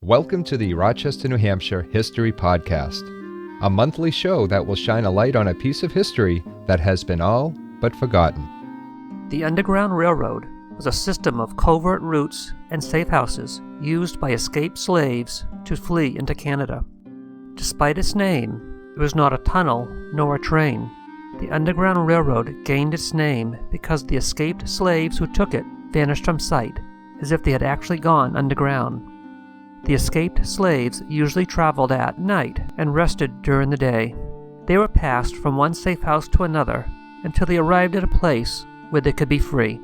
Welcome to the Rochester, New Hampshire History Podcast, a monthly show that will shine a light on a piece of history that has been all but forgotten. The Underground Railroad was a system of covert routes and safe houses used by escaped slaves to flee into Canada. Despite its name, it was not a tunnel nor a train. The Underground Railroad gained its name because the escaped slaves who took it vanished from sight, as if they had actually gone underground. The escaped slaves usually traveled at night and rested during the day. They were passed from one safe house to another until they arrived at a place where they could be free.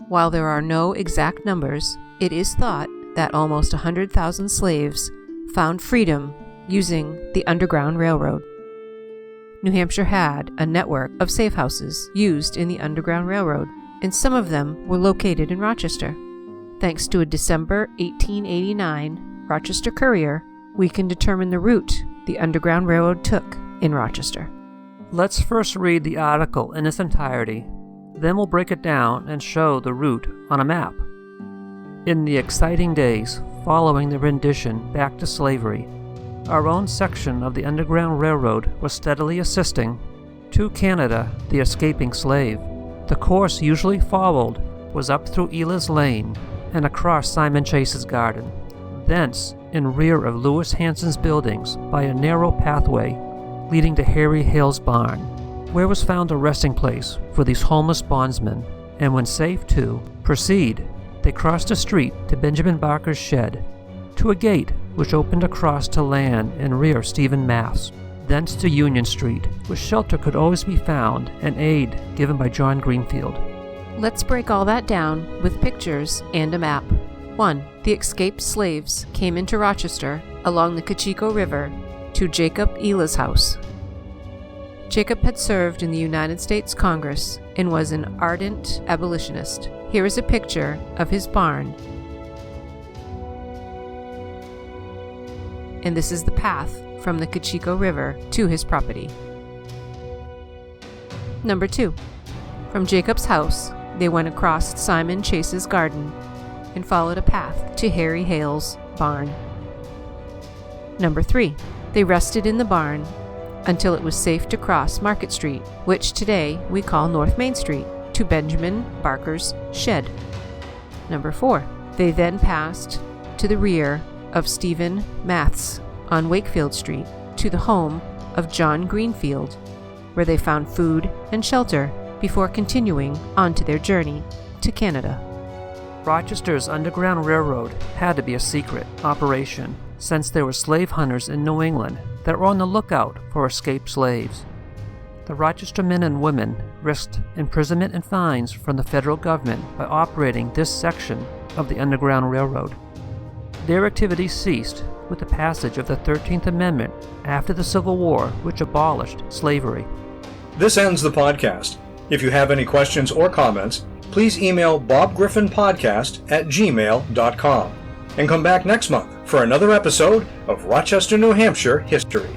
While there are no exact numbers, it is thought that almost 100,000 slaves found freedom using the Underground Railroad. New Hampshire had a network of safe houses used in the Underground Railroad, and some of them were located in Rochester. Thanks to a December 1889 Rochester Courier, we can determine the route the Underground Railroad took in Rochester. Let's first read the article in its entirety, then we'll break it down and show the route on a map. In the exciting days following the rendition back to slavery, our own section of the Underground Railroad was steadily assisting to Canada the escaping slave. The course usually followed was up through Ela's Lane and across Simon Chase's garden, thence in rear of Lewis Hanson's buildings by a narrow pathway leading to Harry Hale's barn, where was found a resting place for these homeless bondsmen, and when safe to proceed, they crossed a street to Benjamin Barker's shed, to a gate which opened across to land in rear Stephen Math's, thence to Union Street, where shelter could always be found and aid given by John Greenfield. Let's break all that down with pictures and a map. 1. The escaped slaves came into Rochester along the Cocheco River to Jacob Ela's house. Jacob had served in the United States Congress and was an ardent abolitionist. Here is a picture of his barn. And this is the path from the Cocheco River to his property. Number 2. From Jacob's house, they went across Simon Chase's garden and followed a path to Harry Hale's barn. Number 3. They rested in the barn until it was safe to cross Market Street, which today we call North Main Street, to Benjamin Barker's shed. Number 4. They then passed to the rear of Stephen Math's on Wakefield Street to the home of John Greenfield, where they found food and shelter before continuing on to their journey to Canada. Rochester's Underground Railroad had to be a secret operation, since there were slave hunters in New England that were on the lookout for escaped slaves. The Rochester men and women risked imprisonment and fines from the federal government by operating this section of the Underground Railroad. Their activities ceased with the passage of the 13th Amendment after the Civil War, which abolished slavery. This ends the podcast. If you have any questions or comments, please email bobgriffinpodcast@gmail.com and come back next month for another episode of Rochester, New Hampshire History.